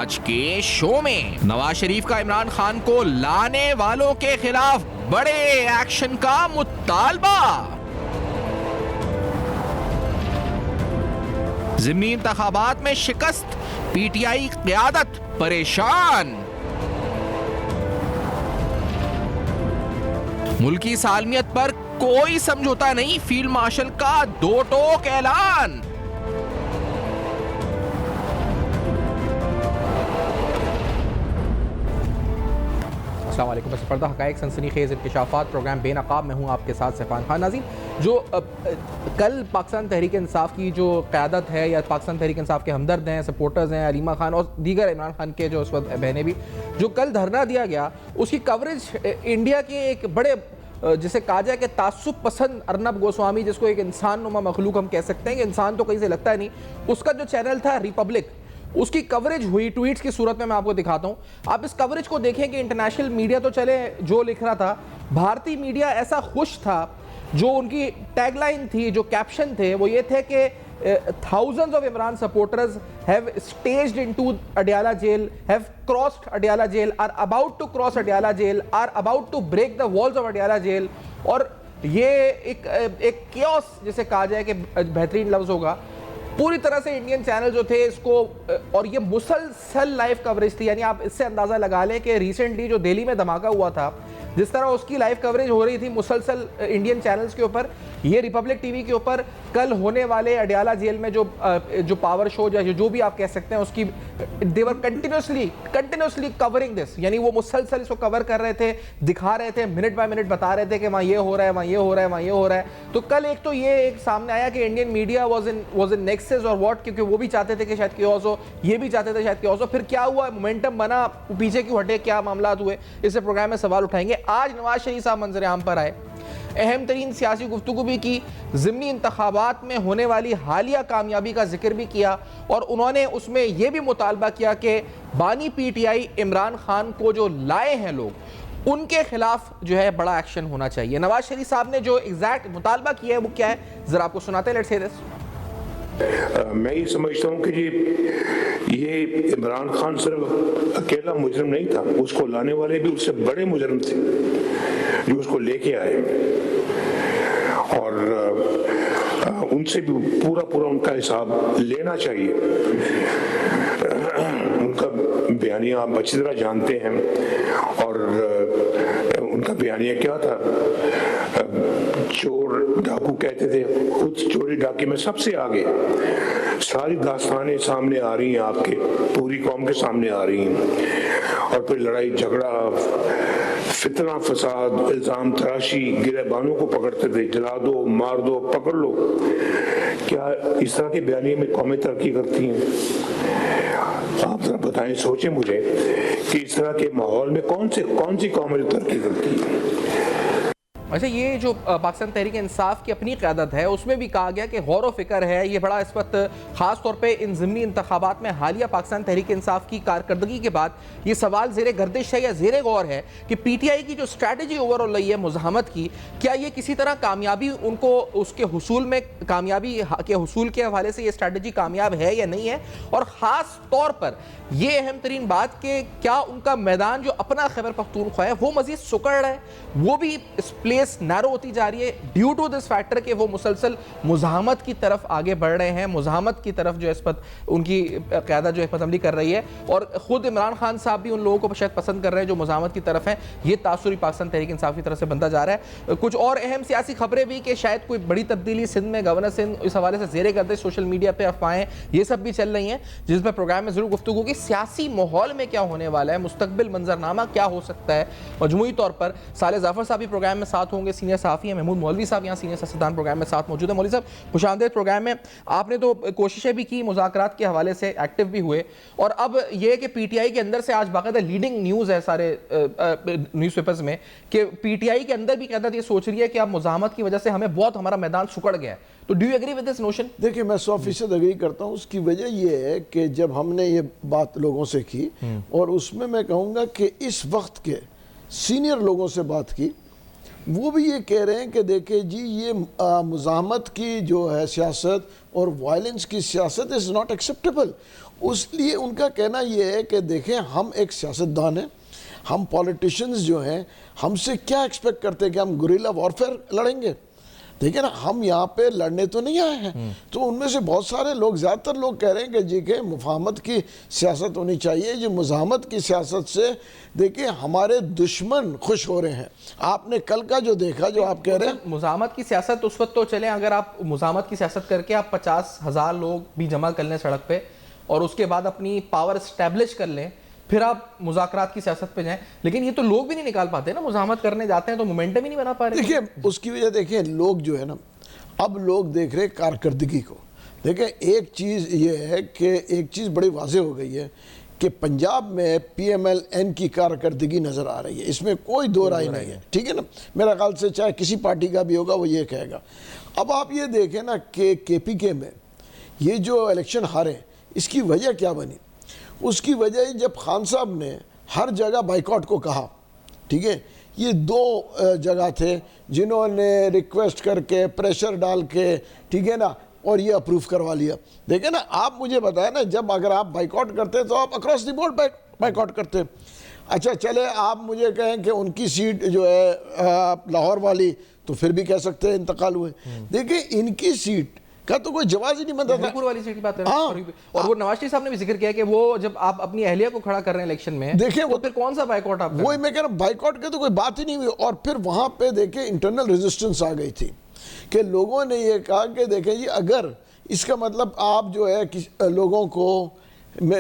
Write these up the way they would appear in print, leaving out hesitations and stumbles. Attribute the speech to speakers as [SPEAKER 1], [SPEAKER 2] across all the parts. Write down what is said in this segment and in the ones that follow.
[SPEAKER 1] آج کے شو میں نواز شریف کا عمران خان کو لانے والوں کے خلاف بڑے ایکشن کا مطالبہ. ضمنی انتخابات میں شکست، پی ٹی آئی قیادت پریشان. ملکی سالمیت پر کوئی سمجھوتا نہیں، فیلڈ مارشل کا دو ٹوک اعلان. السلام علیکم. بس پردہ حقائق سنسنی خیز انکشافات، پروگرام بے نقاب میں ہوں آپ کے ساتھ سیفان خان. ناظرین، جو کل پاکستان تحریک انصاف کی جو قیادت ہے یا پاکستان تحریک انصاف کے ہمدرد ہیں، سپورٹرز ہیں، علیمہ خان اور دیگر عمران خان کے جو اس وقت بہنیں بھی، جو کل دھرنا دیا گیا، اس کی کوریج انڈیا کے ایک بڑے جسے کہا جائے کہ تعصب پسند ارنب گوسوامی، جس کو ایک انسان نما مخلوق ہم کہہ سکتے ہیں کہ انسان تو کہیں سے لگتا ہے نہیں، اس کا جو چینل تھا ریپبلک، اس کی کوریج ہوئی ٹویٹس کی صورت میں آپ کو دکھاتا ہوں. آپ اس کوریج کو دیکھیں کہ انٹرنیشنل میڈیا تو چلے جو لکھ رہا تھا، بھارتی میڈیا ایسا خوش تھا. جو ان کی ٹیگ لائن تھی، جو کیپشن تھے، وہ یہ تھے کہ thousands of Imran supporters have staged into Adiala jail, have crossed Adiala jail, are about to cross Adiala jail, are about to break the walls of Adiala jail. اور یہ ایک کیوس جسے کہا جائے کہ بہترین لفظ ہوگا، پوری طرح سے انڈین چینل جو تھے اس کو، اور یہ مسلسل لائیو کوریج تھی. یعنی آپ اس سے اندازہ لگا لیں کہ ریسنٹلی جو دہلی میں دھماکہ ہوا تھا، جس طرح اس کی لائیو کوریج ہو رہی تھی مسلسل انڈین چینلز کے اوپر، یہ ریپبلک ٹی وی کے اوپر کل ہونے والے اڈیالہ جیل میں جو پاور شو جو بھی آپ کہہ سکتے ہیں، اس کی they were continuously covering this. یعنی وہ مسلسل اس کو کور کر رہے تھے، دکھا رہے تھے، منٹ بائی منٹ بتا رہے تھے کہ وہاں یہ ہو رہا ہے، وہاں یہ ہو رہا ہے، وہاں یہ ہو رہا ہے. تو کل ایک تو یہ ایک سامنے آیا کہ Indian media was in nexus اور واٹ، کیونکہ وہ بھی چاہتے تھے کہ شاید کیوس ہو، یہ بھی چاہتے تھے شاید کیوس ہو. پھر کیا ہوا، مومنٹم بنا، پیچھے کیوں ہٹے، کیا معاملات ہوئے، اس سے پروگرام میں سوال اٹھائیں گے. آج نواز شریف صاحب منظر عام پر آئے، اہم ترین سیاسی گفتگو بھی کی، ضمنی انتخابات میں ہونے والی حالیہ کامیابی کا ذکر بھی کیا، اور انہوں نے اس میں یہ بھی مطالبہ کیا کہ بانی P T I Imran Khan کو جو لائے ہیں لوگ، ان کے خلاف جو ہے بڑا ایکشن ہونا چاہیے. نواز شریف صاحب نے جو ایگزیکٹ مطالبہ کیا ہے وہ کیا ہے، ذرا آپ کو سناتے ہیں. لیٹس سی دس.
[SPEAKER 2] میں یہ سمجھتا ہوں کہ یہ عمران خان صرف اکیلا مجرم نہیں تھا، اس کو لانے والے بھی اس سے بڑے مجرم تھے جو اس کو لے کے آئے، اور ان سے بھی پورا ان کا حساب لینا چاہیے. ان کا بیانیہ آپ اچھی طرح جانتے ہیں، اور ان کا بیانیہ کیا تھا، چور ڈاکو کہتے تھے، خود چوری ڈاکے میں سب سے آگے. ساری داستانیں سامنے آ رہی ہیں، آپ کے پوری قوم کے سامنے آ رہی ہیں. اور پھر لڑائی جھگڑا، فتنہ فساد، الزام تراشی، گرہبانوں کو پکڑتے تھے، جلا دو، مار دو، پکڑ لو. کیا اس طرح کے بیانیے میں قومیں ترقی کرتی ہیں؟ آپ ذرا بتائیں، سوچیں مجھے کہ اس طرح کے ماحول میں کون سی قومیں ترقی کرتی ہیں؟
[SPEAKER 1] اچھا، یہ جو پاکستان تحریک انصاف کی اپنی قیادت ہے، اس میں بھی کہا گیا کہ غور و فکر ہے. یہ بڑا اس وقت خاص طور پہ ان ضمنی انتخابات میں حالیہ پاکستان تحریک انصاف کی کارکردگی کے بعد یہ سوال زیر گردش ہے یا زیر غور ہے کہ پی ٹی آئی کی جو اسٹریٹجی اوور آل رہی ہے مزاحمت کی، کیا یہ کسی طرح کامیابی ان کو اس کے حصول میں، کامیابی کے حصول کے حوالے سے یہ اسٹریٹجی کامیاب ہے یا نہیں ہے؟ اور خاص طور پر یہ اہم ترین بات کہ کیا ان کا میدان جو اپنا خیبر پختونخوا ہے وہ مزید سکڑ رہا ہے، وہ بھی اس پلیس نیرو ہوتی جا رہی ہے ڈیو ٹو دس فیکٹر کہ وہ مسلسل مزاحمت کی طرف آگے بڑھ رہے ہیں، مزاحمت کی طرف جو اس پر ان کی قیادت جو حکمت عملی کر رہی ہے. اور خود عمران خان صاحب بھی ان لوگوں کو شاید پسند کر رہے ہیں جو مزاحمت کی طرف ہیں. یہ تاثری پاکستان تحریک انصاف کی طرف سے بنتا جا رہا ہے. کچھ اور اہم سیاسی خبریں بھی کہ شاید کوئی بڑی تبدیلی سندھ میں، گورنر سندھ، اس حوالے سے زیر گردش سوشل میڈیا پہ افواہیں یہ سب بھی چل رہی ہیں، جس پر پروگرام میں ضرور گفتگو کی. سیاسی ماحول میں کیا ہونے والا ہے، مستقبل منظرنامہ کیا ہو سکتا ہے. مجموعی طور پر صالح ظفر صاحب بھی پروگرام میں ساتھ ہوں گے، سینئر صحافی ہیں. محمود مولوی صاحب یہاں سینئر سیاستدان پروگرام میں ساتھ موجود ہیں. مولوی صاحب خوش آمدید پروگرام میں. آپ نے تو کوششیں بھی کی، مذاکرات کے حوالے سے ایکٹیو بھی ہوئے، اور اب یہ کہ پی ٹی آئی کے اندر سے آج باقاعدہ لیڈنگ نیوز ہے سارے نیوز پیپرز میں کہ پی ٹی آئی کے اندر بھی قیادت یہ سوچ رہی ہے کہ اب مزاحمت کی وجہ سے ہمیں بہت ہمارا میدان سکڑ گیا ہے. تو do you agree with this notion?
[SPEAKER 3] دیکھیں، میں 100% ایگری کرتا ہوں. اس کی وجہ یہ ہے کہ جب ہم نے یہ بات لوگوں سے کی، اور اس میں کہوں گا کہ اس وقت کے سینئر لوگوں سے بات کی، وہ بھی یہ کہہ رہے ہیں کہ دیکھیں جی، یہ مزاحمت کی جو ہے سیاست اور وائلنس کی سیاست از ناٹ ایکسیپٹیبل. اس لیے ان کا کہنا یہ ہے کہ دیکھیں ہم ایک سیاستدان ہیں, ہم پولیٹیشنز جو ہیں ہم سے کیا ایکسپیکٹ کرتے ہیں کہ ہم گوریلا وارفیئر لڑیں گے؟ دیکھیں نا, ہم یہاں پہ لڑنے تو نہیں آئے ہیں. تو ان میں سے بہت سارے لوگ, زیادہ تر لوگ کہہ رہے ہیں کہ جی کہ مفاہمت کی سیاست ہونی چاہیے. جو مزاحمت کی سیاست سے دیکھیں ہمارے دشمن خوش ہو رہے ہیں. آپ نے کل کا جو دیکھا, جو آپ کہہ رہے ہیں
[SPEAKER 1] مزاحمت کی سیاست اس وقت تو چلیں اگر آپ مزاحمت کی سیاست کر کے آپ 50,000 لوگ بھی جمع کر لیں سڑک پہ اور اس کے بعد اپنی پاور اسٹیبلش کر لیں, پھر آپ مذاکرات کی سیاست پہ جائیں. لیکن یہ تو لوگ بھی نہیں نکال پاتے نا, مزاحمت کرنے جاتے ہیں تو مومنٹم ہی نہیں بنا پا رہے.
[SPEAKER 3] دیکھیں اس کی وجہ دیکھیں لوگ جو ہے نا, اب لوگ دیکھ رہے کارکردگی کو. دیکھیں ایک چیز یہ ہے کہ ایک چیز بڑی واضح ہو گئی ہے کہ پنجاب میں پی ایم ایل این کی کارکردگی نظر آ رہی ہے, اس میں کوئی دو رائے نہیں ہے, ٹھیک ہے نا. میرا خیال سے چاہے کسی پارٹی کا بھی ہوگا وہ یہ کہے گا. اب آپ یہ دیکھیں نا کہ کے پی کے میں یہ جو الیکشن ہارے, اس کی وجہ کیا بنی؟ اس کی وجہ جب خان صاحب نے ہر جگہ بائیکاٹ کو کہا, ٹھیک ہے, یہ دو جگہ تھے جنہوں نے ریکویسٹ کر کے پریشر ڈال کے, ٹھیک ہے نا, اور یہ اپروو کروا لیا. دیکھیں نا, آپ مجھے بتائیں نا, جب اگر آپ بائیکاٹ کرتے تو آپ اکراس دی بورڈ بائیکاٹ کرتے. اچھا چلے آپ مجھے کہیں کہ ان کی سیٹ جو ہے لاہور والی, تو پھر بھی کہہ سکتے ہیں انتقال ہوئے. دیکھیں ان کی سیٹ کا تو کوئی جواز ہی نہیں بنتا تھا.
[SPEAKER 1] پور والی سیٹ کی بات ہے, اور وہ نواز شریف صاحب نے بھی ذکر کیا کہ وہ جب آپ اپنی اہلیہ کو کھڑا کر رہے ہیں الیکشن میں,
[SPEAKER 3] دیکھیں
[SPEAKER 1] وہ پھر کون سا بائیکاٹ آپ؟
[SPEAKER 3] وہی میں کہہ رہا ہوں, بائیکاٹ کی تو کوئی بات ہی نہیں ہوئی. اور پھر وہاں پہ دیکھیں انٹرنل ریزسٹنس آ گئی تھی کہ لوگوں نے یہ کہا کہ دیکھیں جی اگر اس کا مطلب آپ جو ہے لوگوں کو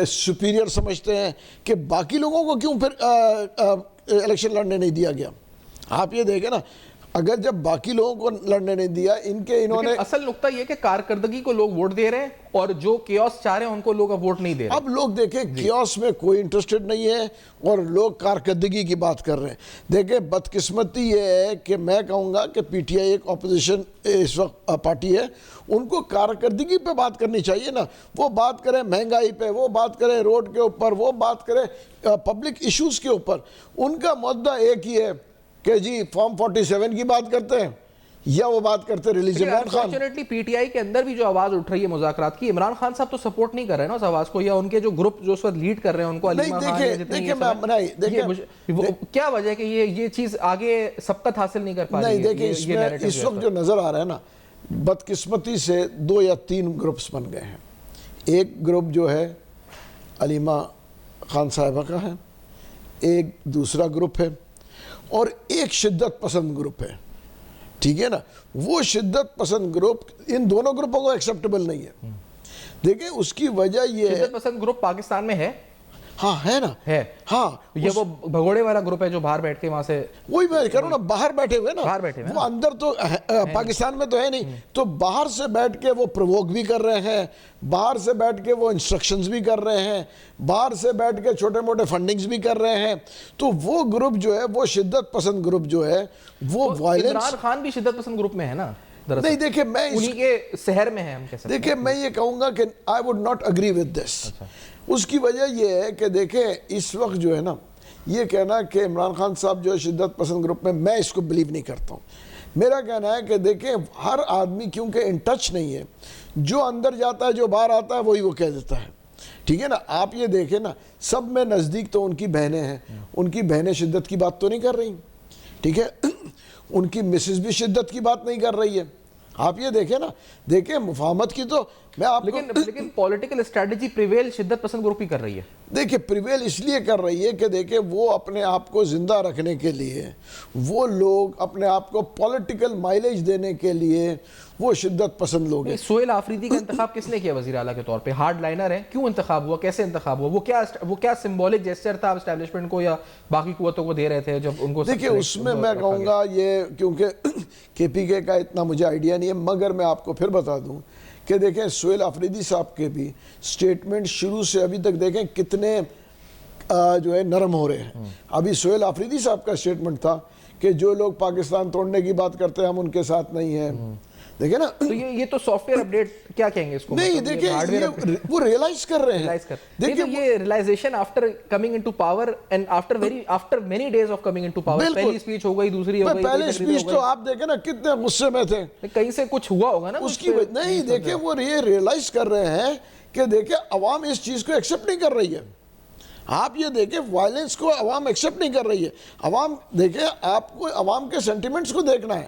[SPEAKER 3] سپیریئر سمجھتے ہیں کہ باقی لوگوں کو کیوں پھر الیکشن لڑنے نہیں دیا گیا. آپ یہ دیکھیں نا, اگر جب باقی لوگوں کو لڑنے نہیں دیا, انہوں نے
[SPEAKER 1] اصل نقطہ یہ کہ کارکردگی کو لوگ ووٹ دے رہے ہیں اور جو کیوس چاہ رہے ہیں ان کو لوگ اب ووٹ نہیں دے رہے.
[SPEAKER 3] اب لوگ دیکھیں کیوس میں کوئی انٹرسٹڈ نہیں ہے اور لوگ کارکردگی کی بات کر رہے ہیں. دیکھیں بدقسمتی یہ ہے کہ میں کہوں گا کہ پی ٹی آئی ایک اپوزیشن اس وقت پارٹی ہے, ان کو کارکردگی پہ بات کرنی چاہیے نا. وہ بات کریں مہنگائی پہ, وہ بات کریں روڈ کے اوپر, وہ بات کریں پبلک ایشوز کے اوپر. ان کا مدعا ایک ہی ہے کہ جی فارم 47 کی بات کرتے ہیں یا وہ بات کرتے release Imran Khan.
[SPEAKER 1] Unfortunately P T I کے اندر بھی جو آواز اٹھ رہی ہے مذاکرات کی, عمران خان صاحب تو سپورٹ نہیں کر رہے ہیں نا اس آواز کو, یا ان کے جو گروپ جو اس وقت لیڈ کر رہے ہیں ان کو, کیا وجہ ہے کہ یہ چیز آگے سبقت حاصل نہیں کر پا رہی ہے؟
[SPEAKER 3] نہیں دیکھیں اس وقت جو نظر آ رہا ہے نا, بدقسمتی سے 2 یا 3 گروپس بن گئے ہیں. ایک گروپ جو ہے علیمہ خان صاحبہ کا ہے, ایک دوسرا گروپ ہے, اور ایک شدت پسند گروپ ہے, ٹھیک ہے نا. وہ شدت پسند گروپ ان دونوں گروپوں کو ایکسیپٹیبل نہیں ہے. دیکھیں اس کی وجہ یہ ہے,
[SPEAKER 1] شدت پسند گروپ پاکستان میں ہے,
[SPEAKER 3] ہاں ہے نا,
[SPEAKER 1] ہے,
[SPEAKER 3] ہاں
[SPEAKER 1] یہ وہ بھگوڑے والا گروپ ہے جو باہر بیٹھ کے وہاں سے,
[SPEAKER 3] وہی میں کہہ رہا ہوں نا, باہر بیٹھے ہوئے نا,
[SPEAKER 1] باہر بیٹھے ہوئے,
[SPEAKER 3] وہ اندر تو پاکستان میں تو ہے نہیں, تو باہر سے بیٹھ کے وہ پرووک بھی کر رہے ہیں, باہر سے بیٹھ کے وہ انسٹرکشنز بھی کر رہے ہیں, باہر سے بیٹھ کے چھوٹے موٹے فنڈنگز بھی کر رہے ہیں. تو وہ گروپ جو ہے, وہ شدت پسند گروپ جو ہے, وہ وائلنس.
[SPEAKER 1] عمران خان بھی شدت پسند گروپ میں ہے نا
[SPEAKER 3] نہیں. دیکھیں میں
[SPEAKER 1] انہی کے سحر میں ہے, ہم کہہ سکتے ہیں.
[SPEAKER 3] دیکھیں میں یہ کہوں گا کہ I would not agree with this. اس کی وجہ یہ ہے کہ دیکھیں اس وقت جو ہے نا, یہ کہنا کہ عمران خان صاحب جو ہے شدت پسند گروپ میں اس کو بلیو نہیں کرتا ہوں. میرا کہنا ہے کہ دیکھیں ہر آدمی کیونکہ ان ٹچ نہیں ہے, جو اندر جاتا ہے جو باہر آتا ہے وہی وہ کہہ دیتا ہے, ٹھیک ہے نا. آپ یہ دیکھیں نا, سب میں نزدیک تو ان کی بہنیں ہیں, ان کی بہنیں شدت کی بات تو نہیں کر رہی, ٹھیک ہے, ان کی مسز بھی شدت کی بات نہیں کر رہی ہے. آپ یہ دیکھیں نا, دیکھیں مفاہمت کی تو میں آپ
[SPEAKER 1] لیکن پولیٹیکل اسٹریٹجی پریویل شدت پسند گروپ ہی کر رہی ہے.
[SPEAKER 3] دیکھیں پریویل اس لیے کر رہی ہے کہ دیکھیں وہ اپنے آپ کو زندہ رکھنے کے لیے, وہ لوگ اپنے آپ کو پولیٹیکل مائلیج دینے کے لیے وہ شدت پسند لوگ ہیں.
[SPEAKER 1] سہیل آفریدی کا انتخاب کس نے کیا وزیر اعلیٰ کے طور پہ؟ ہارڈ لائنر ہے, کیوں انتخاب ہوا, کیسے انتخاب ہوا, وہ کیا سمبولک جیسچر تھا اسٹیبلشمنٹ کو یا باقی قوتوں کو دے رہے تھے جب ان کو؟
[SPEAKER 3] دیکھیں اس میں کہوں گا یہ, کیونکہ کے پی کے کا اتنا مجھے آئیڈیا نہیں ہے, مگر میں آپ کو پھر بتا دوں کہ دیکھیں سہیل آفریدی صاحب کے بھی سٹیٹمنٹ شروع سے ابھی تک دیکھیں کتنے جو ہے نرم ہو رہے ہیں. ابھی سہیل آفریدی صاحب کا سٹیٹمنٹ تھا کہ جو لوگ پاکستان توڑنے کی بات کرتے ہیں ہم ان کے ساتھ نہیں ہیں. دیکھیں نا,
[SPEAKER 1] تو یہ تو سافٹ ویئر اپڈیٹ کیا کہیں گے اس کو؟
[SPEAKER 3] نہیں دیکھیں وہ ریلائز کر رہے ہیں.
[SPEAKER 1] دیکھیں یہ realization after coming into power and after many days of coming into power, پہلی سپیچ ہو گئی, دوسری ہو گئی,
[SPEAKER 3] پہلی سپیچ تو آپ دیکھیں نا کتنے غصے میں تھے,
[SPEAKER 1] کہیں سے کچھ ہوا ہوگا نا
[SPEAKER 3] اس کی. نہیں دیکھیں وہ یہ ریلائز کر رہے ہیں کہ دیکھیں عوام اس چیز کو ایکسیپٹ نہیں کر رہی ہے. آپ یہ دیکھیں وائلنس کو عوام ایکسیپٹ نہیں کر رہی ہے. عوام دیکھیں, آپ کو عوام کے سینٹیمنٹس کو دیکھنا ہے.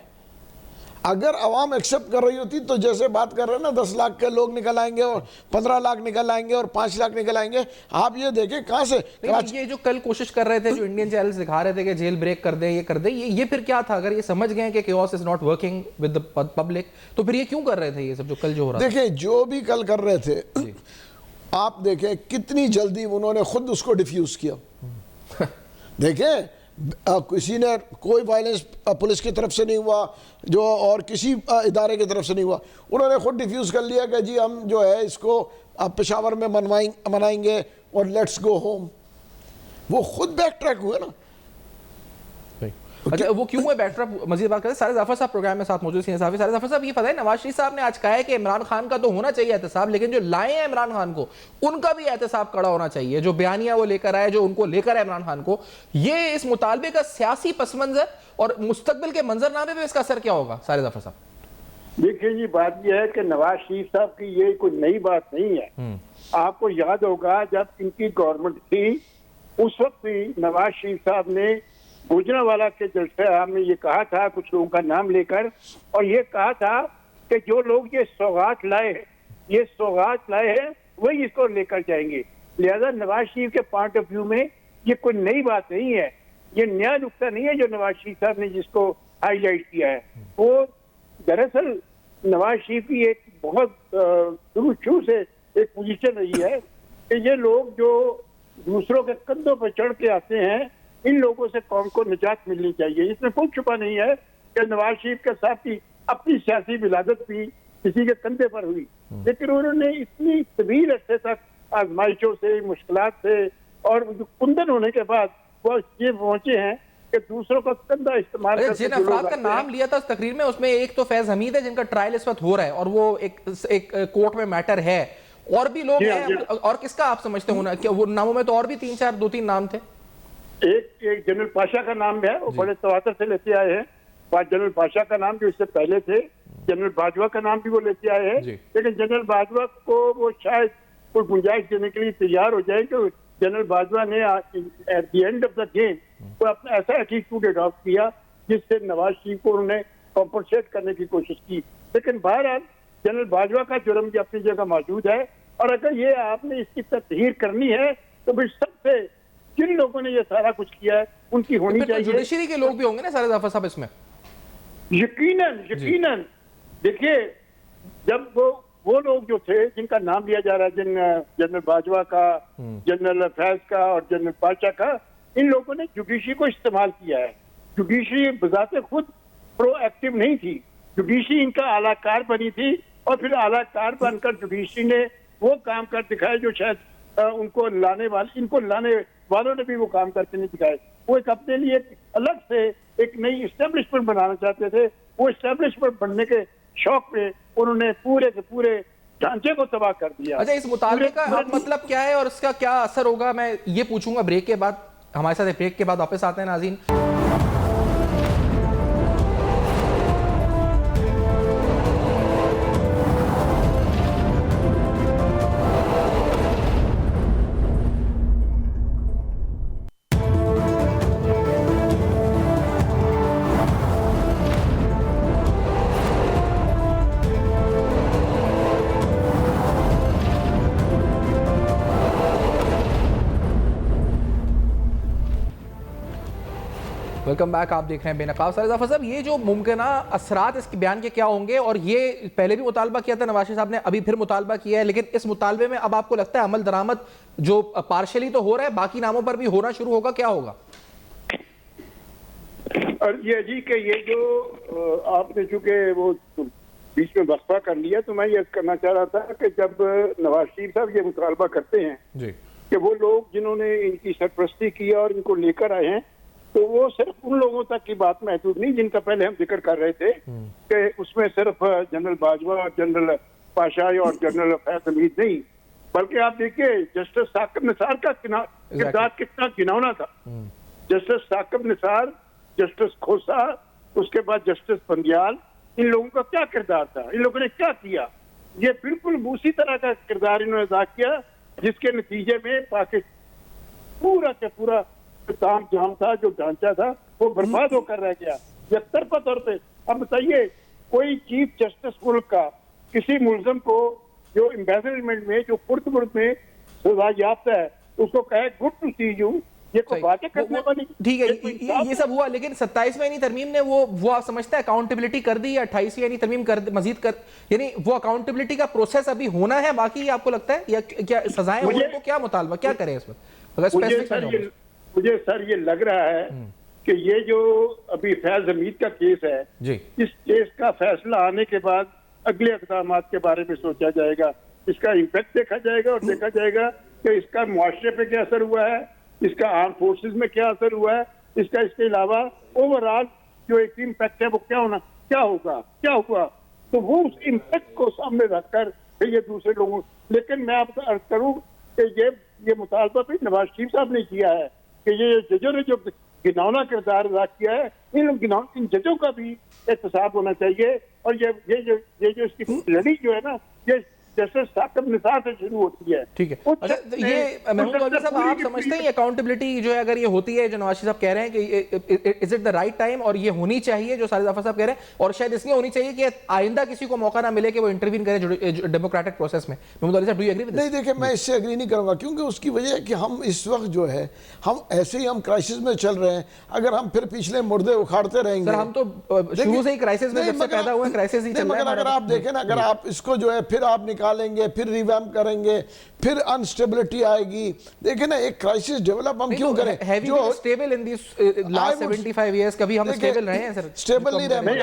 [SPEAKER 3] اگر عوام ایکسیپٹ کر رہی ہوتی تو جیسے بات کر رہے ہیں نا 10 لاکھ کے لوگ نکل آئیں گے اور 15 لاکھ نکل آئیں گے اور 5 لاکھ نکل آئیں گے. آپ یہ دیکھیں کہاں سے
[SPEAKER 1] یہ جو کل کوشش کر رہے تھے, جو انڈین چینلز دکھا رہے تھے کہ جیل بریک کر دیں, یہ کر دیں, یہ پھر کیا تھا؟ اگر یہ سمجھ گئے کہ chaos is not working with the public تو پھر یہ کیوں کر رہے تھے یہ سب جو کل جو ہو رہا تھا؟
[SPEAKER 3] دیکھیں جو بھی کل کر رہے تھے آپ دیکھیں کتنی جلدی انہوں نے خود اس کو ڈیفیوز کیا. دیکھیں کسی نے کوئی وائلنس پولیس کی طرف سے نہیں ہوا, جو اور کسی ادارے کی طرف سے نہیں ہوا, انہوں نے خود ڈیفیوز کر لیا کہ جی ہم جو ہے اس کو پشاور میں منائیں گے اور لیٹس گو ہوم. وہ خود بیک ٹریک ہوئے نا.
[SPEAKER 1] اچھا وہ کیوں ہے بیک ٹریک؟ مزید بات کریں. سارے ظفر صاحب پروگرام میں ساتھ موجود ہیں. سارے ظفر صاحب یہ پتہ ہے نواز شریف صاحب نے آج کہا ہے کہ عمران خان کا تو ہونا چاہیے احتساب, لیکن جو لائے ہیں عمران خان کو ان کا بھی احتساب کڑا ہونا چاہیے. جو بیانیہ وہ لے کر آئے, جو ان کو لے کر آئے عمران خان کو, یہ اس مطالبے کا سیاسی پس منظر اور مستقبل کے منظرنامے پہ اس کا اثر کیا ہوگا سارے ظفر صاحب؟
[SPEAKER 4] دیکھیں جی بات یہ ہے کہ نواز شریف صاحب کی یہ کوئی نئی بات نہیں ہے. آپ کو یاد ہوگا جب ان کی گورنمنٹ تھی اس وقت بھی نواز شریف صاحب نے گوجرانوالہ کے جلسے عام میں یہ کہا تھا, کچھ لوگوں کا نام لے کر, اور یہ کہا تھا کہ جو لوگ یہ سوغات لائے ہیں وہی اس کو لے کر جائیں گے. لہذا نواز شریف کے پوائنٹ آف ویو میں یہ کوئی نئی بات نہیں ہے, یہ نیا نقطہ نہیں ہے جو نواز شریف صاحب نے جس کو ہائی لائٹ کیا ہے. وہ دراصل نواز شریف کی ایک بہت شروع سے ایک پوزیشن رہی ہے کہ یہ لوگ جو دوسروں کے کندھوں پر چڑھ کے آتے ہیں, ان لوگوں سے قوم کو نجات ملنی چاہیے. اس میں کوئی چھپا نہیں ہے کہ نواز شریف کے ساتھ کی اپنی سیاسی ولادت بھی کسی کے کندھے پر ہوئی, لیکن انہوں نے اتنی طویل عرصے تک آزمائشوں سے, مشکلات سے اور کندن ہونے کے بعد وہ یہ پہنچے ہیں کہ دوسروں کا کندھا استعمال کر کے
[SPEAKER 1] جن افراد کا نام لیا تھا اس تقریر میں, اس میں ایک تو فیض حمید ہے جن کا ٹرائل اس وقت ہو رہا ہے اور وہ ایک کورٹ میں میٹر ہے, اور بھی لوگ ہیں. اور کس کا آپ سمجھتے ہونا کہ وہ ناموں میں تو اور بھی 2-3 نام تھے.
[SPEAKER 4] ایک جنرل پاشا کا نام ہے, وہ بڑے تواتر سے لیتے آئے ہیں. جنرل پاشا کا نام جو اس سے پہلے تھے, جنرل باجوہ کا نام بھی وہ لیتے آئے ہیں, لیکن جنرل باجوہ کو وہ شاید کوئی گنجائش دینے کے لیے تیار ہو جائے کہ جنرل باجوہ نے at the end of the game وہ اپنا ایسا ایٹیٹیوڈ اڈاپٹ کیا جس سے نواز شریف کو انہوں نے کمپنسیٹ کرنے کی کوشش کی. لیکن بہرحال جنرل باجوہ کا جرم بھی اپنی جگہ موجود ہے, اور اگر یہ آپ نے اس کی تطہیر کرنی ہے تو پھر سب سے جن لوگوں نے یہ سارا کچھ کیا ہے ان کی ہونی چاہیے.
[SPEAKER 1] جوڈیشری کے لوگ بھی ہوں گے نا سارے ظفر صاحب اس میں؟
[SPEAKER 4] یقیناً. دیکھیے جب وہ لوگ جو تھے جن کا نام لیا جا رہا ہے, جنرل باجوہ کا, جنرل فیض کا اور جنرل پاشا کا, ان لوگوں نے جوڈیشری کو استعمال کیا ہے. جوڈیشری بذات خود پرو ایکٹیو نہیں تھی, جوڈیشری ان کا اعلیٰ کار بنی تھی, اور پھر اعلیٰ کار بن کر جوڈیشری نے وہ کام کر دکھائے جو شاید ان کو لانے والوں نے بھی وہ کام کرتے نہیں دکھائے. وہ ایک اپنے لیے الگ سے ایک نئی اسٹیبلشمنٹ بنانا چاہتے تھے. وہ اسٹیبلشمنٹ بننے کے شوق میں انہوں نے پورے کے پورے ڈھانچے کو تباہ کر دیا.
[SPEAKER 1] اچھا اس مطالبے کا مطلب کیا ہے اور اس کا کیا اثر ہوگا, میں یہ پوچھوں گا بریک کے بعد. ہمارے ساتھ بریک کے بعد واپس آتے ہیں ناظرین. Welcome back. آپ دیکھ رہے ہیں بے نقاب. سارے ظفر صاحب یہ جو ممکنہ اثرات اس کے بیان کے کیا ہوں گے, اور یہ پہلے بھی مطالبہ کیا تھا نواز شریف صاحب نے, ابھی پھر مطالبہ کیا ہے, لیکن اس مطالبے میں اب آپ کو لگتا ہے عمل درآمد جو پارشلی تو ہو رہا ہے, باقی ناموں پر بھی ہونا شروع ہوگا, کیا ہوگا؟
[SPEAKER 4] اور یہ جی کہ یہ جو آپ نے چونکہ وہ بیچ میں وقفہ کر لیا, تو میں یہ کرنا چاہ رہا تھا کہ جب نواز شریف صاحب یہ مطالبہ کرتے ہیں کہ وہ لوگ جنہوں نے ان کی سرپرستی کی اور ان کو لے کر آئے ہیں, تو وہ صرف ان لوگوں تک کی بات محدود نہیں جن کا پہلے ہم ذکر کر رہے تھے کہ اس میں صرف جنرل باجوہ اور جنرل پاشا اور جنرل فیض حمید نہیں, بلکہ آپ دیکھیے جسٹس ثاقب نثار کا کردار کتنا گھناؤنا تھا. جسٹس ثاقب نثار, جسٹس کھوسا, اس کے بعد جسٹس بندیال, ان لوگوں کا کیا کردار تھا, ان لوگوں نے کیا کیا. یہ بالکل اسی طرح کا کردار انہوں نے ادا کیا جس کے نتیجے میں پاکستان پورا کا پورا تام جام تھا، جو ڈھانچہ تھا وہ برباد ہو کر رہ گیا یک طرفہ طور پہ. اب بتائیے کوئی چیف جسٹس ملک کا کسی ملزم کو جو امبیزلمنٹ میں جو پرتمرد میں سزا یافتہ ہے اس کو کہے گڈ ٹو سی یو، یہ کوئی باتیں کرنے والی.
[SPEAKER 1] ٹھیک ہے یہ سب ہوا، لیکن 27ویں ترمیم نے وہ آپ سمجھتے ہیں اکاؤنٹیبلٹی کر دی یا 28ویں ترمیم مزید کر، یعنی وہ اکاؤنٹیبلٹی کا پروسیس ابھی ہونا ہے باقی آپ کو لگتا ہے، یا کیا سزائیں ان کو کیا مطالبہ کیا کریں اس میں؟
[SPEAKER 4] مجھے سر یہ لگ رہا ہے کہ یہ جو ابھی فیض حمید کا کیس ہے اس کیس کا فیصلہ آنے کے بعد اگلے اقدامات کے بارے میں سوچا جائے گا، اس کا امپیکٹ دیکھا جائے گا اور دیکھا جائے گا کہ اس کا معاشرے پہ کیا اثر ہوا ہے، اس کا آرم فورسز میں کیا اثر ہوا ہے، اس کے علاوہ اوور آل جو ایک امپیکٹ ہے وہ کیا ہوگا. تو وہ اس امپیکٹ کو سامنے رکھ کر یہ دوسرے لوگوں. لیکن میں آپ کو عرض کروں کہ یہ مطالبہ بھی نواز شریف صاحب نے کیا ہے کہ یہ ججوں نے جو گنونا کردار ادا کیا ہے ان ججوں کا بھی احتساب ہونا چاہیے. اور یہ جو اس کی لڑی جو ہے نا یہ جیسے ثاقب نثار سے شروع ہوتی ہے.
[SPEAKER 1] ٹھیک ہے. یہ محمود مولوی صاحب آپ سمجھتے ہیں یہ اکاؤنٹیبلٹی جو ہے اگر یہ ہوتی ہے جو نواز شریف صاحب کہہ رہے ہیں کہ is it the right time اور یہ ہونی چاہیے جو ساجد ظفر صاحب کہہ رہے ہیں، اور شاید اس لیے ہونی چاہیے کہ آئندہ کسی کو موقع نہ ملے کہ وہ انٹروین کرے ڈیموکریٹک پروسیس میں؟ محمود مولوی صاحب do you agree with this?
[SPEAKER 3] نہیں دیکھیں میں اس سے ایگری نہیں کروں گا کیونکہ اس کی وجہ ہے کہ ہم اس وقت جو ہے ہم ایسے ہی ہم کرائسس میں چل رہے ہیں. اگر ہم پھر پچھلے مردے اکھاڑتے رہیں گے،
[SPEAKER 1] سر ہم تو شروع سے ہی کرائسس میں جب سے پیدا ہوئے کرائسس ہی چل رہا ہے.
[SPEAKER 3] مگر اگر آپ دیکھیں نا، اگر آپ اس کو جو ہے پھر آپ نکالیں گے، پھر ریویمپ کریں گے، پھر انسٹیبلٹی آئے گی. دیکھیں نا ایک کرائسس ڈیولپ ہم کیوں کریں؟
[SPEAKER 1] جو اسٹیبل ان دیس لاسٹ 75 ایئرز کبھی ہم اسٹیبل رہے ہیں سر؟
[SPEAKER 3] اسٹیبل نہیں رہے.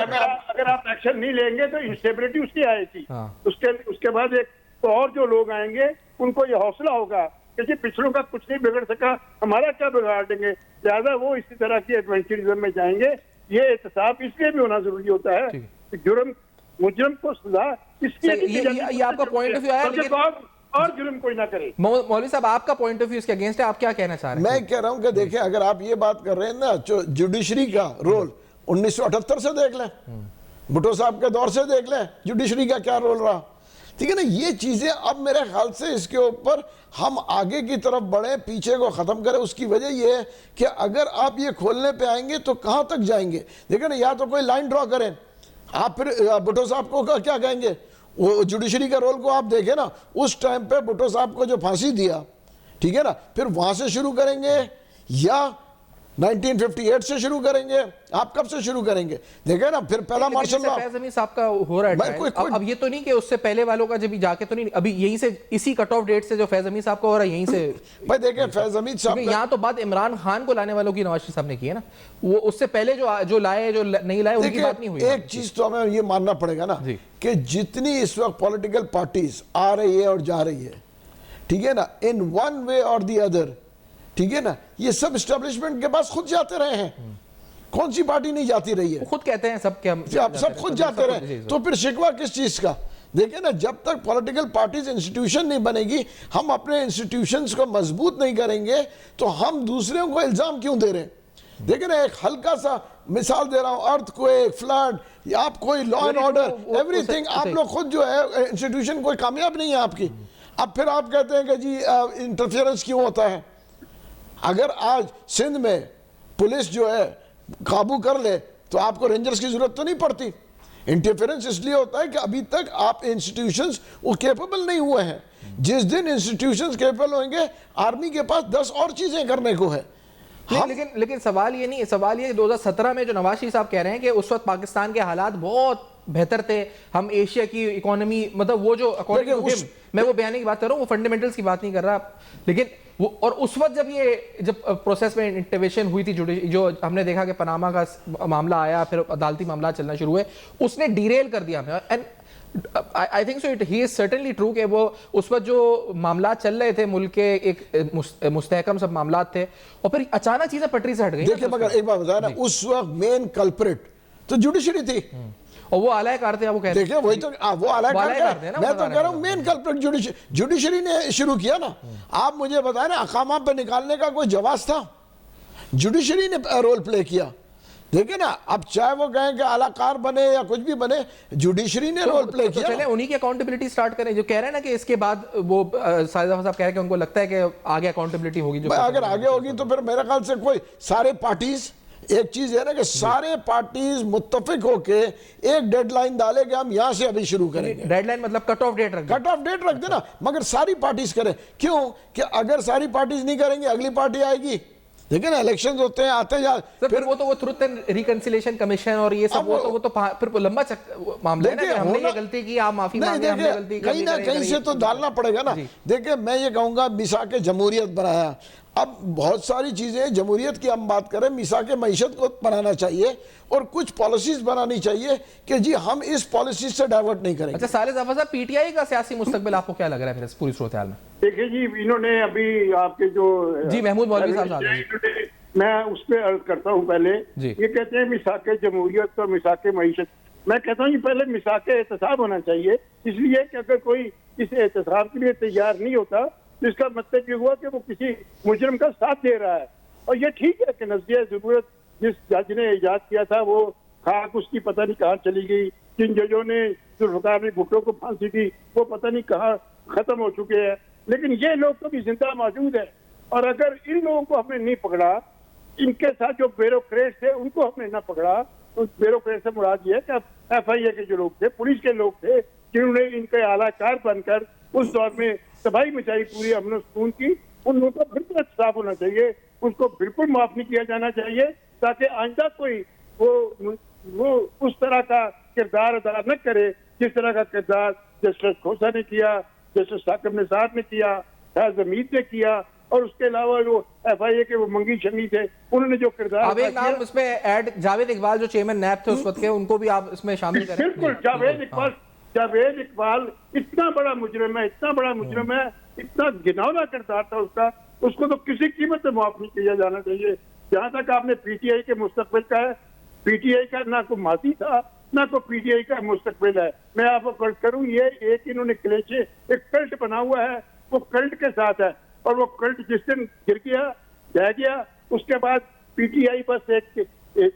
[SPEAKER 4] اگر آپ ایکشن نہیں لیں گے تو انسٹیبلٹی اس کی آئے گی. اس کے بعد ایک تو اور جو لوگ آئیں گے ان کو یہ حوصلہ ہوگا کہ جی پچھلوں کا کچھ نہیں بگڑ سکا، ہمارا کیا بگاڑ دیں گے، لہٰذا وہ اسی طرح کی ایڈونچرزم میں جائیں گے. یہ احتساب اس لیے بھی ہونا ضروری ہوتا ہے کہ مجرم کو سزا اس لیے
[SPEAKER 1] یہ آپ کا پوائنٹ آف ویو ہے، لیکن
[SPEAKER 4] اور جرم کوئی نہ کرے.
[SPEAKER 1] مولوی صاحب آپ کا پوائنٹ آف ویو اس کے اگینسٹ ہے، آپ کیا کہنا چاہ رہے ہیں؟
[SPEAKER 3] میں کہہ رہا ہوں کہ دیکھیں اگر آپ یہ بات کر رہے ہیں نا جوڈیشری کا رول 1978 سے دیکھ لیں، بھٹو صاحب کے دور سے دیکھ لیں جوڈیشری کا کیا رول رہا. ٹھیک ہے نا، یہ چیزیں اب میرے خیال سے اس کے اوپر ہم آگے کی طرف بڑھیں، پیچھے کو ختم کریں. اس کی وجہ یہ ہے کہ اگر آپ یہ کھولنے پہ آئیں گے تو کہاں تک جائیں گے؟ دیکھیں نا، یا تو کوئی لائن ڈرا کریں. آپ پھر بھٹو صاحب کو کیا کہیں گے؟ وہ جوڈیشری کا رول کو آپ دیکھیں نا، اس ٹائم پہ بھٹو صاحب کو جو پھانسی دیا، ٹھیک ہے نا، پھر وہاں سے شروع کریں گے یا 1958 سے شروع کریں گے؟ آپ کب سے شروع کریں گے؟ دیکھیں نا، پھر پہلا مارشل لا
[SPEAKER 1] فیض حمید صاحب کا ہو رہا ہے. اب یہ تو نہیں کہ اس سے پہلے والوں کا جب جا کے تو نہیں، ابھی یہیں سے اسی کٹ آف ڈیٹ سے جو فیض حمید صاحب کا ہو رہا ہے یہیں سے.
[SPEAKER 3] بھائی دیکھیں فیض حمید صاحب
[SPEAKER 1] یہاں تو بات عمران خان کو لانے والوں کی نواز شریف صاحب نے کی ہے نا، وہ اس سے پہلے جو لائے جو نہیں لائے ان کی بات نہیں ہوئی.
[SPEAKER 3] ایک چیز تو ہمیں یہ ماننا پڑے گا نا کہ جتنی اس وقت پولیٹیکل پارٹیز آ رہی ہے اور جا رہی ہے، ٹھیک ہے نا، ان ون وے اور دی ادر، ٹھیک ہے نا، یہ سب اسٹیبلشمنٹ کے پاس خود جاتے رہے ہیں. کون سی پارٹی نہیں جاتی رہی ہے؟
[SPEAKER 1] خود کہتے ہیں سب کہ ہم
[SPEAKER 3] سب خود جاتے رہے. تو پھر شکوہ کس چیز کا؟ دیکھیں نا، جب تک پولیٹیکل پارٹیز انسٹیٹیوشن نہیں بنے گی، ہم اپنے انسٹیٹیوشنز کو مضبوط نہیں کریں گے تو ہم دوسروں کو الزام کیوں دے رہے ہیں؟ دیکھیں نا، ایک ہلکا سا مثال دے رہا ہوں، ارتھ کویک، فلڈ، آپ کوئی law and order, every thing, آپ لوگ خود جو ہے انسٹیٹیوشن کوئی کامیاب نہیں ہے آپ کی. اب پھر آپ کہتے ہیں کہ جی انٹرفیئرنس کیوں ہوتا ہے؟ اگر آج سندھ میں پولیس جو ہے قابو کر لے تو آپ کو رینجرز کی ضرورت تو نہیں پڑتی. انٹرفیئرنس اس لیے ہوتا ہے کہ ابھی تک آپ انسٹیٹیوشنز وہ کیپیبل نہیں ہوئے ہیں. جس دن انسٹیٹیوشنز کیپیبل ہوئیں گے، آرمی کے پاس 10 اور چیزیں کرنے کو ہے.
[SPEAKER 1] لیکن سوال یہ نہیں، سوال یہ 2017 میں جو نواز شریف صاحب کہہ رہے ہیں کہ اس وقت پاکستان کے حالات بہت بہتر تھے، ہم ایشیا کی اکانومی، مطلب وہ جو میں وہ بیانی کی بات کر رہا ہوں، وہ فنڈامنٹلز کی بات نہیں کر رہا. لیکن وہ اور اس وقت جب پروسیس میں انٹروینشن ہوئی تھی، جو ہم نے دیکھا کہ پاناما کا معاملہ آیا، پھر عدالتی معاملات چلنا شروع ہوئے، اس نے ڈیریل کر دیا ہمیں. And I think so he is certainly true کہ وہ اس وقت جو معاملات چل رہے تھے ملک کے ایک مستحکم سب معاملات تھے، اور پھر اچانک چیزیں پٹری سے ہٹ گئی.
[SPEAKER 3] دیکھیں مگر ایک بات بتایا نا، اس وقت مین کلپریٹ تو جوڈیشری تھی
[SPEAKER 1] اور وہ اعلی کار تھے. وہ کہتے ہیں
[SPEAKER 3] دیکھیں وہی تو وہ اعلی کار تھے. میں تو کہہ رہا ہوں مین کلپریٹ جوڈیشری نے شروع کیا نا. آپ مجھے بتائیں نا، اقامہ پہ نکالنے کا کوئی جواز تھا؟ جوڈیشری نے رول پلے کیا. دیکھیں نا اب چاہے وہ کہیں کہ اعلیٰ کار بنے یا کچھ بھی بنے, جوڈیشری نے رول پلے کیا.
[SPEAKER 1] چلیں انہی کی اکاؤنٹیبلٹی سٹارٹ کریں, جو کہہ رہے ہیں نا کہ اس کے بعد وہ ساجد ظفر صاحب کہہ رہے ہیں کہ ان کو لگتا ہے کہ آگے اکاؤنٹیبلٹی ہوگی. جو
[SPEAKER 3] اگر آگے ہوگی تو پھر میرے خیال سے کوئی سارے پارٹیز, ایک چیز ہے نا کہ سارے پارٹیز متفق ہو کے ایک ڈیڈ لائن ڈالے کہ ہم یہاں سے ابھی شروع کریں گے.
[SPEAKER 1] ڈیڈ لائن مطلب کٹ آف ڈیٹ رکھ دیں.
[SPEAKER 3] کٹ آف ڈیٹ رکھ دینا, مگر ساری پارٹیز کریں. کیوں کہ اگر ساری پارٹیز نہیں کریں گی اگلی پارٹی آئے گی. دیکھیں نا الیکشنز ہوتے ہیں, آتے جا,
[SPEAKER 1] پھر وہ ٹروتھ اینڈ ریکنسیلیشن کمیشن اور یہ سب وہ تو پھر لمبا معاملہ ہے نا کہ ہم نے یہ غلطی کی, آپ معافی مانگیں, ہم نے غلطی
[SPEAKER 3] کہیں نہ کہیں سے تو ڈالنا پڑے گا نا. دیکھیں میں یہ کہوں گا میثاق جمہوریت بنایا, اب بہت ساری چیزیں جمہوریت کی ہم بات کریں, میثاق معیشت کو بنانا چاہیے اور کچھ پالیسیز بنانی چاہیے کہ جی ہم اس پالیسیز سے ڈائیورٹ نہیں کریں گے.
[SPEAKER 1] اچھا ساجد ظفر صاحب, پی ٹی آئی کا سیاسی مستقبل آپ کو کیا لگ رہا ہے پھر اس پوری صورتحال میں؟
[SPEAKER 4] دیکھیں جی انہوں نے ابھی آپ کے جو
[SPEAKER 1] جی محمود مولوی صاحب,
[SPEAKER 4] میں اس پہ عرض کرتا ہوں پہلے, یہ کہتے ہیں میثاق جمہوریت اور میثاق معیشت. میں کہتا ہوں پہلے میثاق احتساب ہونا چاہیے, اس لیے کہ اگر کوئی اس احتساب کے لیے تیار نہیں ہوتا تو اس کا مطلب یہ ہوا کہ وہ کسی مجرم کا ساتھ دے رہا ہے. اور یہ ٹھیک ہے کہ نظریہ ضرورت جس جج نے ایجاد کیا تھا وہ خاک اس کی پتہ نہیں کہاں چلی گئی, جن ججوں نے ذوالفقار نے بھٹو کو پھانسی دی وہ پتہ نہیں کہاں ختم ہو چکے ہیں, لیکن یہ لوگ تو بھی زندہ موجود ہیں. اور اگر ان لوگوں کو ہم نے نہیں پکڑا, ان کے ساتھ جو بیوروکریٹ تھے ان کو ہم نے نہ پکڑا, بیوروکریٹ سے مراد یہ ہے کہ ایف آئی اے کے جو لوگ تھے, پولیس کے لوگ تھے جنہوں نے ان کے اعلیٰ کار بن کر اس دور میں تباہی مچائی پوری امن و سکون کی, ان لوگوں کا بالکل احتساب ہونا چاہیے, ان کو بالکل معاف نہیں کیا جانا چاہیے تاکہ آئندہ کوئی وہ اس طرح کا کردار ادا نہ کرے جس طرح کا کردار جسٹس کھوسا نے کیا, جسٹس ثاقب نثار نے کیا, فیض حمید نے کیا, اور اس کے علاوہ جو ایف آئی اے کے وہ منگی شمی تھے انہوں نے جو کردار.
[SPEAKER 1] اب ایک نام اس میں ایڈ, جاوید اقبال جو چیئرمین نیب تھے اس وقت کے, ان کو بھی آپ اس میں شامل کریں.
[SPEAKER 4] بالکل, جاوید اقبال اتنا بڑا مجرم ہے, اتنا گھناؤنا کردار تھا اس کا, اس کو تو کسی قیمت سے معاف نہیں کیا جانا چاہیے. جہاں تک آپ نے پی ٹی آئی کے مستقبل کا ہے, پی ٹی آئی کا نہ کوئی ماضی تھا نہ کوئی پی ٹی آئی کا مستقبل ہے. میں آپ کو کلٹ کروں, یہ ایک انہوں نے کلیچے ایک کلٹ بنا ہوا ہے, وہ کلٹ کے ساتھ ہے, اور وہ کلٹ جس دن گر گیا جہ گیا اس کے بعد پی ٹی آئی بس ایک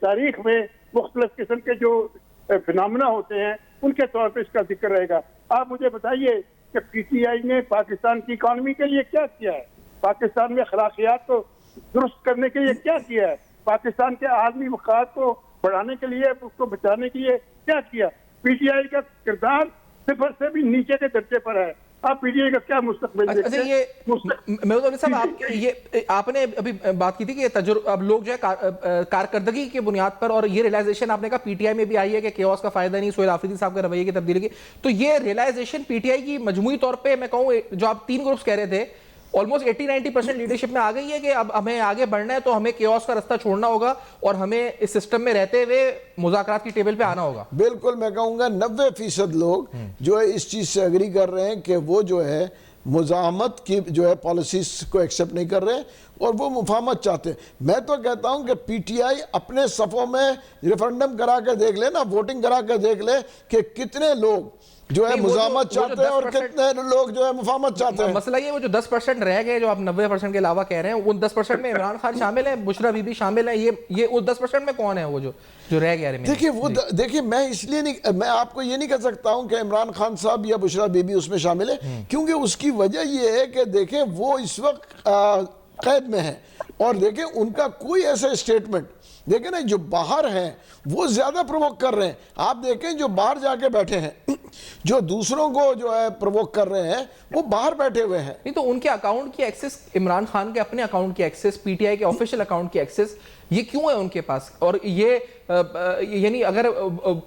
[SPEAKER 4] تاریخ میں مختلف قسم کے جو فنامنا ہوتے ہیں ان کے طور پہ اس کا ذکر رہے گا. آپ مجھے بتائیے کہ پی ٹی آئی نے پاکستان کی اکانومی کے لیے کیا کیا ہے, پاکستان میں اخلاقیات کو درست کرنے کے لیے کیا کیا ہے, پاکستان کے عالمی مفاد کو بڑھانے کے لیے, اس کو بچانے کے لیے کیا کیا. پی ٹی آئی کا کردار صفر سے بھی نیچے کے درجے پر ہے. آپ پی ٹی آئی کا کیا مستقبل دیکھتے ہیں؟
[SPEAKER 1] محمود علی صاحب, آپ نے ابھی بات کی تھی کہ اب لوگ جو ہے کارکردگی کے بنیاد پر, اور یہ ریلائزیشن آپ نے کہا پی ٹی آئی میں بھی آئی ہے کہ کیوس کا فائدہ نہیں, سہیل آفریدی صاحب کے رویے کی تبدیلی کی, تو یہ ریلائزیشن پی ٹی آئی کی مجموعی طور پہ میں کہوں جو آپ 3 گروپس کہہ رہے تھے آلموسٹ 80-90% لیڈرشپ میں آ گئی ہے کہ اب ہمیں آگے بڑھنا ہے تو ہمیں کیوس کا رستہ چھوڑنا ہوگا اور ہمیں اس سسٹم میں رہتے ہوئے مذاکرات کی ٹیبل پہ آنا ہوگا.
[SPEAKER 3] بالکل, میں کہوں گا 90% لوگ جو ہے اس چیز سے اگری کر رہے ہیں کہ وہ جو ہے مزاحمت کی جو ہے پالیسیز کو ایکسیپٹ نہیں کر رہے اور وہ مفاہمت چاہتے ہیں. میں تو کہتا ہوں کہ پی ٹی آئی اپنے صفوں میں ریفرنڈم کرا کے دیکھ لے نا, ووٹنگ کرا کے دیکھ لے کہ کتنے لوگ جو ہے مزاحمت چاہتے ہیں اور کتنے لوگ جو ہے مفاہمت چاہتے ہیں.
[SPEAKER 1] مسئلہ یہ وہ جو 10% رہ گئے, جو آپ 90% کے علاوہ کہہ رہے ہیں, ان 10% میں عمران خان شامل ہیں, بشرا بی بی شامل ہیں, یہ اس 10% میں کون ہے وہ جو رہ گیا؟
[SPEAKER 3] دیکھیے میں اس لیے نہیں, میں آپ کو یہ نہیں کہہ سکتا ہوں کہ عمران خان صاحب یا بشرا بی بی اس میں شامل ہے, کیونکہ اس کی وجہ یہ ہے کہ دیکھیں وہ اس وقت قید میں ہیں, اور دیکھیں ان کا کوئی ایسا اسٹیٹمنٹ, دیکھیں نا جو باہر ہیں وہ زیادہ پرووک کر رہے ہیں. آپ دیکھیں جو باہر جا کے بیٹھے ہیں, جو دوسروں کو جو ہے پرووک کر رہے ہیں, وہ باہر بیٹھے ہوئے ہیں.
[SPEAKER 1] نہیں تو ان کے اکاؤنٹ کی ایکسس, عمران خان کے اپنے اکاؤنٹ کی ایکسس, پی ٹی آئی کے آفیشیل اکاؤنٹ کی ایکسس, یہ کیوں ہے ان کے پاس؟ اور یہ یعنی اگر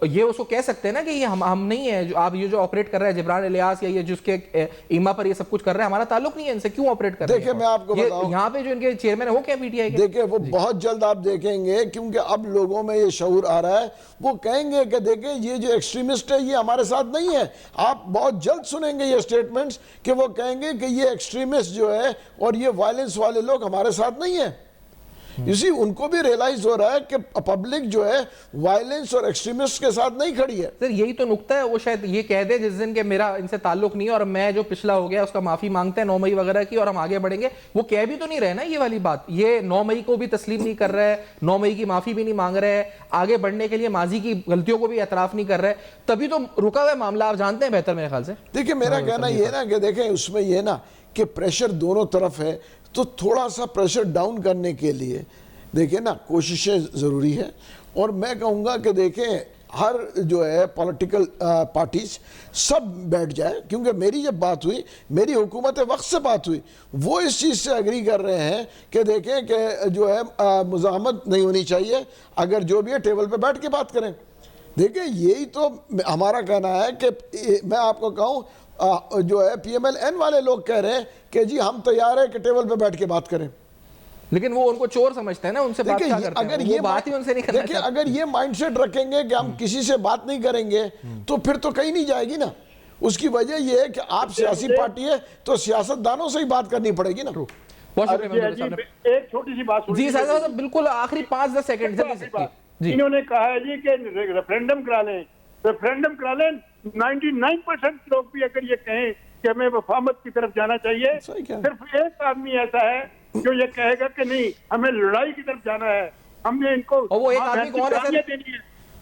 [SPEAKER 1] یہ اس کو کہہ سکتے ہیں نا کہ یہ ہم نہیں ہیں, جو آپ یہ جو آپریٹ کر رہے ہیں جبران الیاس یا یہ جس کے ایما پر یہ سب کچھ کر رہے ہیں, ہمارا تعلق نہیں ہے ان سے, کیوں آپریٹ کر رہے ہیں؟
[SPEAKER 3] دیکھیں میں آپ کو بتاؤں,
[SPEAKER 1] یہاں پہ جو ان کے چیئرمین ہیں وہ کیا پی ٹی آئی کے,
[SPEAKER 3] دیکھیں وہ بہت جلد آپ دیکھیں گے, کیونکہ اب لوگوں میں یہ شعور آ رہا ہے, وہ کہیں گے کہ دیکھیں یہ جو ایکسٹریمسٹ ہے یہ ہمارے ساتھ نہیں ہے. آپ بہت جلد سنیں گے یہ سٹیٹمنٹس کہ وہ کہیں گے کہ یہ ایکسٹریمسٹ جو ہے اور یہ وائلنس والے لوگ ہمارے ساتھ نہیں ہیں. اسی ان کو بھی ریئلائز ہو رہا ہے کہ پبلک جو ہے وائلنس اور ایکسٹریمسٹ کے ساتھ نہیں کھڑی ہے.
[SPEAKER 1] سر یہی تو نقطہ ہے, وہ شاید یہ کہہ دے جس دن کہ میرا ان سے تعلق نہیں ہے اور میں جو پچھلا ہو گیا اس کا معافی مانگتے ہیں 9 مئی وغیرہ کی اور ہم آگے بڑھیں گے, وہ کہہ بھی تو نہیں رہے نا یہ والی بات. یہ 9 مئی کو بھی تسلیم نہیں کر رہا ہے, 9 مئی کی معافی بھی نہیں مانگ رہے ہے, آگے بڑھنے کے لیے ماضی کی غلطیوں کو بھی اعتراف نہیں کر رہے, تبھی تو رکا ہوا معاملہ آپ جانتے ہیں بہتر میرے خیال سے.
[SPEAKER 3] دیکھیں میرا کہنا یہ نا کہ دیکھیں اس میں یہ نا کہ پریشر دونوں طرف ہے, تو تھوڑا سا پریشر ڈاؤن کرنے کے لیے دیکھیں نا کوششیں ضروری ہے. اور میں کہوں گا کہ دیکھیں ہر جو ہے پولیٹیکل پارٹیز سب بیٹھ جائے, کیونکہ میری جب بات ہوئی, میری حکومت وقت سے بات ہوئی, وہ اس چیز سے اگری کر رہے ہیں کہ دیکھیں کہ جو ہے مزاحمت نہیں ہونی چاہیے, اگر جو بھی ہے ٹیبل پہ بیٹھ کے بات کریں. دیکھیں یہی تو ہمارا کہنا ہے کہ میں آپ کو کہوں جو ہے پی ایم ایل این والے لوگ کہہ رہے ہیں کہ جی ہم تیار ہیں کہ ٹیبل پہ بیٹھ کے بات کریں,
[SPEAKER 1] لیکن وہ ان کو چور سمجھتے ہیں نا, ان سے بات کیا کرتے ہیں, وہ بات ہی ان سے نہیں کرنا چاہتے.
[SPEAKER 3] اگر یہ مائنڈ سیٹ رکھیں گے کہ ہم کسی سے بات نہیں کریں گے تو پھر تو کہیں نہیں جائے گی نا. اس کی وجہ یہ ہے کہ آپ سیاسی پارٹی ہے تو سیاست دانوں سے ہی بات کرنی پڑے گی نا.
[SPEAKER 1] بہت شکریہ.
[SPEAKER 4] ایک چھوٹی سی بات
[SPEAKER 1] جی صاحب بالکل آخری 5-10 سیکنڈ جی.
[SPEAKER 4] انہوں نے کہا ہے جی کہ ریفرینڈم کرا لیں, ریفرینڈم کرا لیں. 99% لوگ بھی اگر یہ کہیں کہ ہمیں وفامت کی طرف جانا چاہیے, صرف ایک آدمی ایسا ہے جو یہ کہے گا کہ نہیں ہمیں لڑائی کی طرف جانا ہے, ہم نے ان کو
[SPEAKER 1] وہ ایک آدمی کون ہے
[SPEAKER 4] دینی ہے.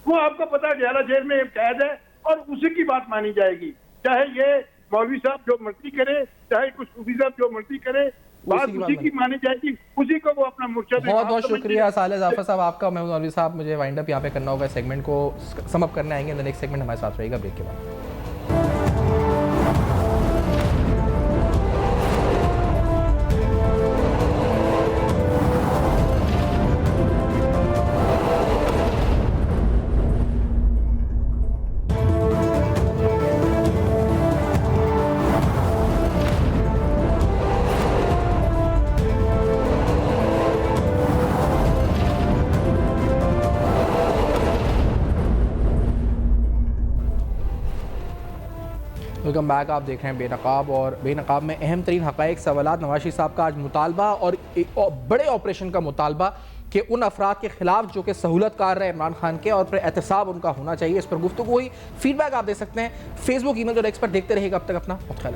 [SPEAKER 4] وہ آپ کو پتا ڈیالہ جیل میں قید ہے اور اسی کی بات مانی جائے گی, چاہے یہ مولوی صاحب جو مرضی کرے, چاہے کچھ صوفی صاحب جو مرضی کرے, بات اسی کی مانی جائے گی, اسی کو وہ اپنا مرشد.
[SPEAKER 1] بہت بہت شکریہ صالح ظافر صاحب آپ کا. محمود مولوی صاحب مجھے وائنڈ اپ یہاں پہ کرنا ہوگا, سیگمنٹ کو سم اپ کرنے آئیں گے. نیکسٹ سیگمنٹ ہمارے ساتھ رہے گا بریک کے بعد. Welcome back. آپ دیکھ رہے ہیں بے نقاب, اور بے نقاب میں اہم ترین حقائق سوالات. نواز شریف صاحب کا آج مطالبہ اور بڑے آپریشن کا مطالبہ کہ ان افراد کے خلاف جو کہ سہولت کار رہے عمران خان کے, اور پھر احتساب ان کا ہونا چاہیے, اس پر گفتگو ہوئی. فیڈ بیک آپ دے سکتے ہیں فیس بک, ای میل اور ایکس پر. دیکھتے رہیے گا اب تک اپنا خیال.